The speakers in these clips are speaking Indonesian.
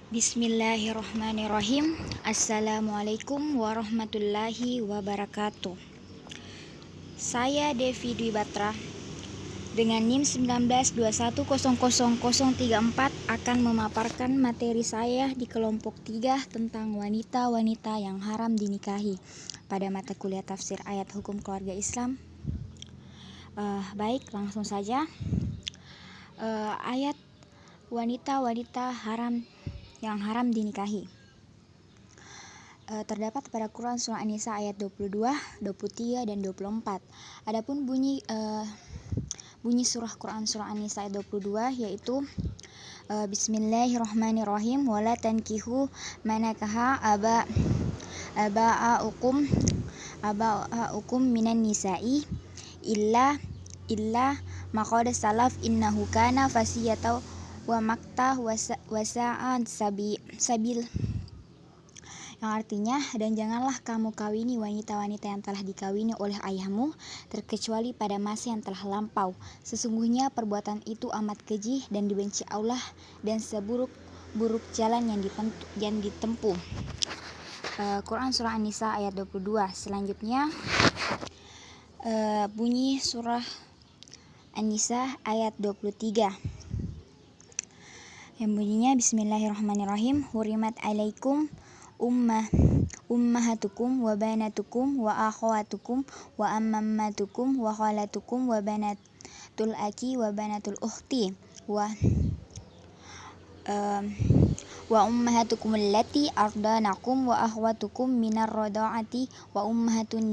Bismillahirrahmanirrahim. Assalamualaikum warahmatullahi wabarakatuh. Saya Devi Dwi Batra dengan NIM 1921000034 akan memaparkan materi saya di kelompok 3 tentang wanita-wanita yang haram dinikahi pada mata kuliah tafsir ayat hukum keluarga Islam. Baik, langsung saja. Ayat wanita-wanita yang haram dinikahi terdapat pada Quran surah An-Nisa ayat 22, 23 dan 24. Adapun bunyi surah Quran surah An-Nisa ayat 22 yaitu Bismillahirrahmanirrahim, wala tankihu manakaha aba'ukum minan nisa'i illa maqad salaf innahu kana fasiyatan wa maktah wasa'an sabil, yang artinya, dan janganlah kamu kawini wanita-wanita yang telah dikawini oleh ayahmu terkecuali pada masa yang telah lampau. Sesungguhnya perbuatan itu amat keji dan dibenci Allah dan seburuk-buruk jalan yang ditempuh. Quran surah An-Nisa ayat 22. Selanjutnya bunyi surah An-Nisa ayat 23 yang bunyinya Bismillahirrahmanirrahim. Hurimat alaikum ummahatukum wa banatukum wa akhawatukum wa ammamatukum wa khalatukum wa banatul aki wa banatul ukhti wa ummahatukum allati ardanakum wa akhwatukum minar rada'ati wa ummahatun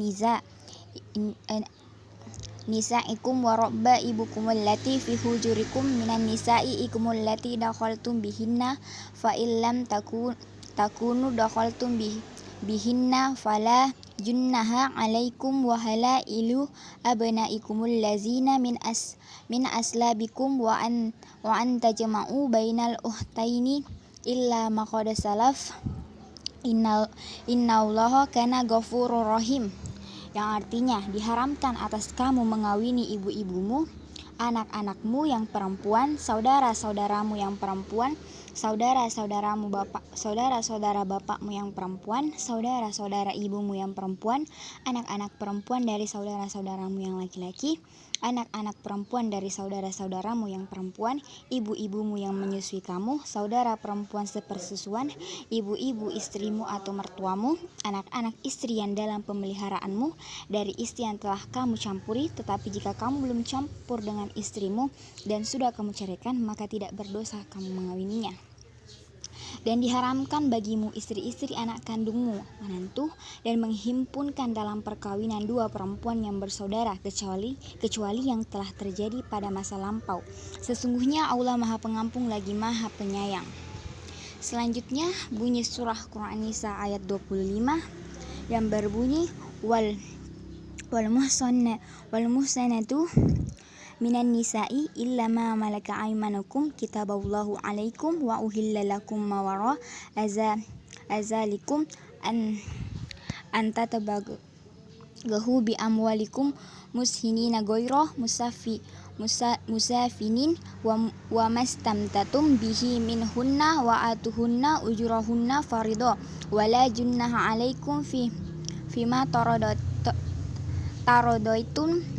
nisaikum wa rabba'ibukum allati fi hujurikum minan nisa'i ikum allati dakhaltum bihinna fa illam takunu dakhaltum bihinna fala junnaha alaikum wa halailu abnaikum allazina min aslabikum wa an tajma'u bainal ukhtaini illa ma qad salaf innallaha kana ghafurur rahim, yang artinya diharamkan atas kamu mengawini ibu-ibumu, anak-anakmu yang perempuan, saudara-saudaramu yang perempuan, saudara-saudara bapakmu yang perempuan, saudara-saudara ibumu yang perempuan, anak-anak perempuan dari saudara-saudaramu yang laki-laki, anak-anak perempuan dari saudara-saudaramu yang perempuan, ibu-ibumu yang menyusui kamu, saudara perempuan sepersusuan, ibu-ibu istrimu atau mertuamu, anak-anak istri yang dalam pemeliharaanmu dari istri yang telah kamu campuri. Tetapi jika kamu belum campur dengan istrimu dan sudah kamu ceraikan, maka tidak berdosa kamu mengawininya. Dan diharamkan bagimu istri-istri anak kandungmu, menantu, dan menghimpunkan dalam perkawinan dua perempuan yang bersaudara kecuali yang telah terjadi pada masa lampau. Sesungguhnya Allah Maha Pengampun lagi Maha Penyayang. Selanjutnya bunyi surah Quran Nisa ayat 25 yang berbunyi wal muhsanatu minan nisa'i illa ma malaka aymanukum kitaballahu alaikum wa uhilla lakum ma wara azalikum an tatabagahu bi amwalikum mushinina goiro musafinin wa mastamtatum bihi minhunna wa atuhunna ujurahunna farido wala junnaha alaikum fima tarodoitun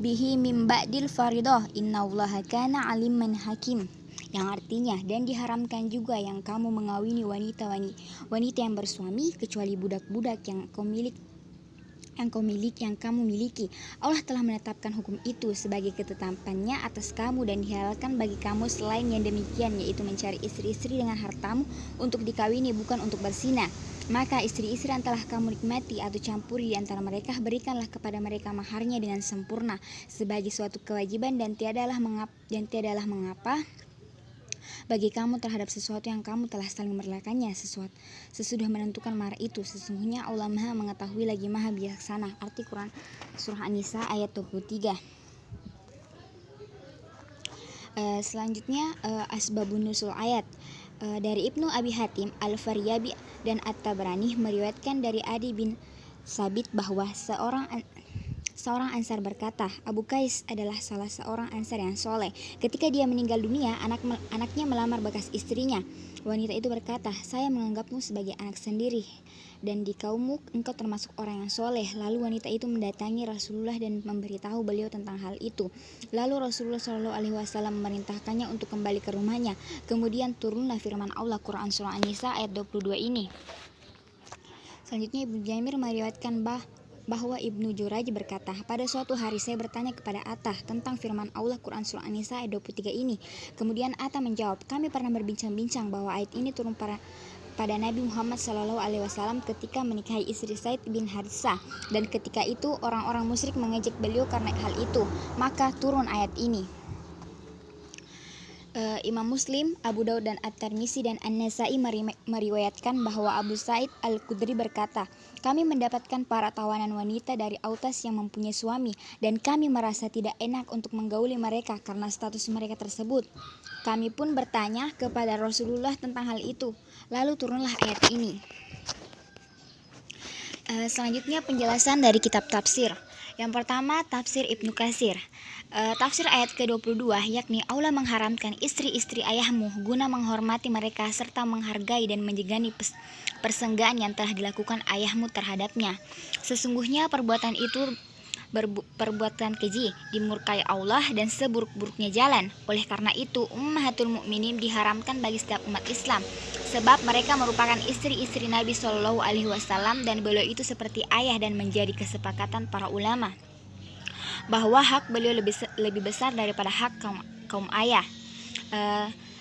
bihi min ba'dil faridah innallaha kana aliman hakim, yang artinya, dan diharamkan juga yang kamu mengawini wanita yang bersuami kecuali budak-budak yang kamu miliki. Allah telah menetapkan hukum itu sebagai ketetapannya atas kamu dan dihalalkan bagi kamu selain yang demikian, yaitu mencari istri-istri dengan hartamu untuk dikawini, bukan untuk berzina. Maka istri-istri yang telah kamu nikmati atau campuri di antara mereka, berikanlah kepada mereka maharnya dengan sempurna sebagai suatu kewajiban, dan tiadalah mengapa bagi kamu terhadap sesuatu yang kamu telah saling merelakannya sesudah menentukan mahar itu. Sesungguhnya Allah Maha mengetahui lagi Maha bijaksana. Arti Quran surah An-Nisa ayat 23. Selanjutnya asbabun nuzul ayat. Dari Ibnu Abi Hatim, Al-Faryabi dan At-Tabrani meriwayatkan dari Adi bin Sabit bahwa Seorang Ansar berkata, Abu Qais adalah salah seorang Ansar yang soleh. Ketika dia meninggal dunia, anaknya melamar bekas istrinya. Wanita itu berkata, saya menganggapmu sebagai anak sendiri, dan di kaummu engkau termasuk orang yang soleh. Lalu wanita itu mendatangi Rasulullah dan memberitahu beliau tentang hal itu. Lalu Rasulullah SAW memerintahkannya untuk kembali ke rumahnya. Kemudian turunlah firman Allah Quran Surah An-Nisa ayat 22 ini. Selanjutnya Ibnu Jamir meriwayatkan bahwa Ibnu Jurayj berkata, pada suatu hari saya bertanya kepada Atta tentang firman Allah Quran Surah An-Nisa ayat 23 ini. Kemudian Atta menjawab, kami pernah berbincang-bincang bahwa ayat ini turun pada Nabi Muhammad SAW ketika menikahi istri Zaid bin Haritsah, dan ketika itu orang-orang musyrik mengejek beliau karena hal itu, maka turun ayat ini. Imam Muslim, Abu Daud dan At-Tirmizi dan An-Nasai meriwayatkan bahwa Abu Sa'id Al-Khudri berkata, kami mendapatkan para tawanan wanita dari Autas yang mempunyai suami, dan kami merasa tidak enak untuk menggauli mereka karena status mereka tersebut. Kami pun bertanya kepada Rasulullah tentang hal itu, lalu turunlah ayat ini. Selanjutnya penjelasan dari kitab tafsir. Yang pertama, tafsir Ibnu Katsir. Tafsir ayat ke-22, yakni Allah mengharamkan istri-istri ayahmu guna menghormati mereka serta menghargai dan menjegani persenggaan yang telah dilakukan ayahmu terhadapnya. Sesungguhnya perbuatan itu perbuatan keji, dimurkai Allah dan seburuk-buruknya jalan. Oleh karena itu, Ummahatul Mukminin diharamkan bagi setiap umat Islam, sebab mereka merupakan istri-istri Nabi Shallallahu Alaihi Wasallam dan beliau itu seperti ayah, dan menjadi kesepakatan para ulama bahwa hak beliau lebih besar daripada hak kaum ayah.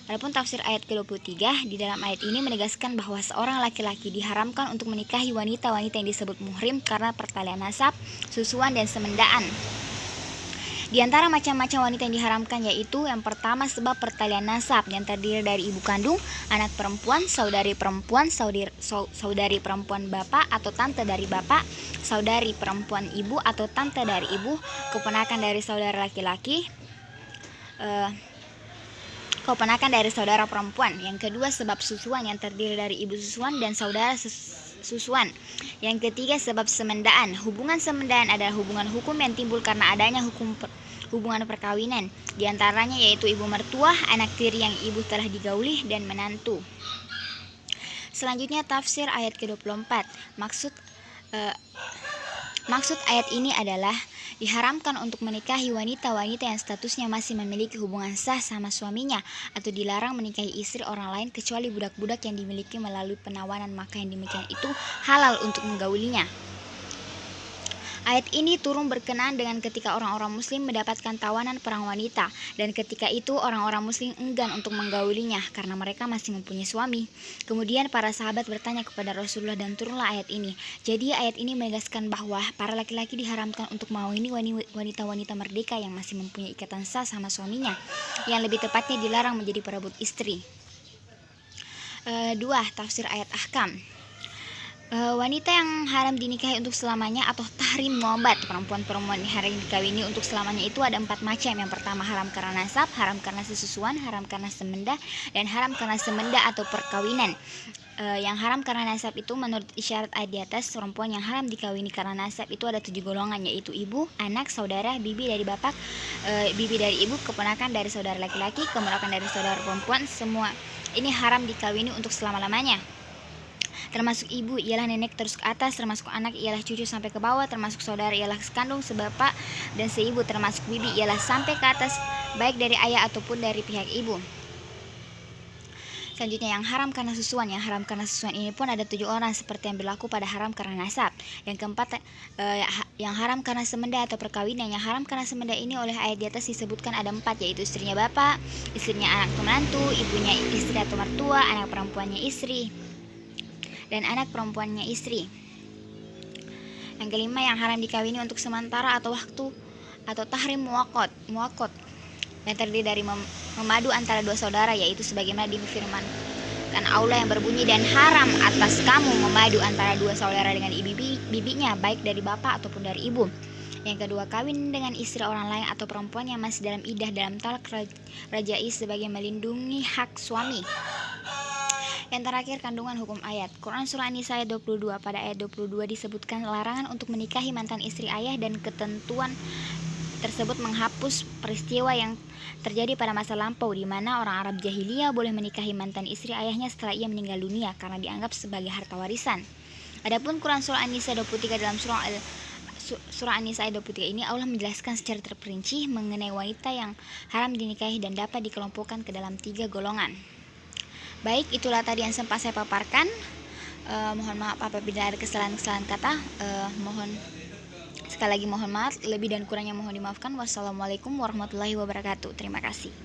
Adapun tafsir ayat ke-23, di dalam ayat ini menegaskan bahwa seorang laki-laki diharamkan untuk menikahi wanita-wanita yang disebut muhrim karena pertalian nasab, susuan, dan semendaan. Di antara macam-macam wanita yang diharamkan yaitu yang pertama sebab pertalian nasab yang terdiri dari ibu kandung, anak perempuan, saudari perempuan bapak atau tante dari bapak, saudari perempuan ibu atau tante dari ibu, keponakan dari saudara laki-laki, keponakan dari saudara perempuan. Yang kedua sebab susuan yang terdiri dari ibu susuan dan saudara susuan. Yang ketiga sebab semendaan. Hubungan semendaan adalah hubungan hukum yang timbul karena adanya hubungan perkawinan, di antaranya yaitu ibu mertua, anak tiri yang ibu telah digauli, dan menantu. Selanjutnya tafsir ayat ke-24. Maksud ayat ini adalah diharamkan untuk menikahi wanita-wanita yang statusnya masih memiliki hubungan sah sama suaminya, atau dilarang menikahi istri orang lain kecuali budak-budak yang dimiliki melalui penawanan, maka yang demikian itu halal untuk menggaulinya. Ayat ini turun berkenaan dengan ketika orang-orang muslim mendapatkan tawanan perang wanita, dan ketika itu orang-orang muslim enggan untuk menggaulinya karena mereka masih mempunyai suami. Kemudian para sahabat bertanya kepada Rasulullah dan turunlah ayat ini. Jadi ayat ini menegaskan bahwa para laki-laki diharamkan untuk mengawini wanita-wanita merdeka yang masih mempunyai ikatan sah sama suaminya, yang lebih tepatnya dilarang menjadi perebut istri. 2. Tafsir ayat ahkam. Wanita yang haram dinikahi untuk selamanya atau tahrim muabat, perempuan-perempuan yang haram dikawini untuk selamanya itu ada 4 macam. Yang pertama haram karena nasab, haram karena sesusuan, haram karena semenda, dan haram karena semenda atau perkawinan. Yang haram karena nasab itu menurut isyarat ayat di atas, perempuan yang haram dikawini karena nasab itu ada 7 golongan, yaitu ibu, anak, saudara, bibi dari bapak, bibi dari ibu, keponakan dari saudara laki-laki, keponakan dari saudara perempuan. Semua ini haram dikawini untuk selama-lamanya. Termasuk ibu ialah nenek terus ke atas, termasuk anak ialah cucu sampai ke bawah, termasuk saudara ialah sekandung, sebapak, dan seibu, termasuk bibi ialah sampai ke atas, baik dari ayah ataupun dari pihak ibu. Selanjutnya yang haram karena susuan. Yang haram karena susuan ini pun ada 7 orang seperti yang berlaku pada haram karena nasab. Yang keempat yang haram karena semenda atau perkawinan. Yang haram karena semenda ini oleh ayat di atas disebutkan ada 4, yaitu istrinya bapak, istrinya anak atau menantu, ibunya istri atau mertua, anak perempuannya istri, dan anak perempuannya istri. Yang kelima yang haram dikawini untuk sementara atau waktu atau tahrim muwakot yang terdiri dari memadu antara 2 saudara, yaitu sebagaimana difirmankan Allah yang berbunyi, dan haram atas kamu memadu antara 2 saudara dengan bibinya, baik dari bapak ataupun dari ibu. Yang kedua kawin dengan istri orang lain atau perempuan yang masih dalam iddah dalam talak rajai sebagai melindungi hak suami. Yang terakhir, kandungan hukum ayat. Quran Surah An-Nisa ayat 22. Pada ayat 22 disebutkan larangan untuk menikahi mantan istri ayah, dan ketentuan tersebut menghapus peristiwa yang terjadi pada masa lampau di mana orang Arab jahiliyah boleh menikahi mantan istri ayahnya setelah ia meninggal dunia karena dianggap sebagai harta warisan. Adapun Quran Surah An-Nisa 23, dalam Surah An-Nisa ayat 23 ini Allah menjelaskan secara terperinci mengenai wanita yang haram dinikahi dan dapat dikelompokkan ke dalam 3 golongan. Baik, itulah tadi yang sempat saya paparkan. Mohon maaf apabila ada kesalahan-kesalahan kata. Sekali lagi mohon maaf, lebih dan kurangnya mohon dimaafkan. Wassalamualaikum warahmatullahi wabarakatuh. Terima kasih.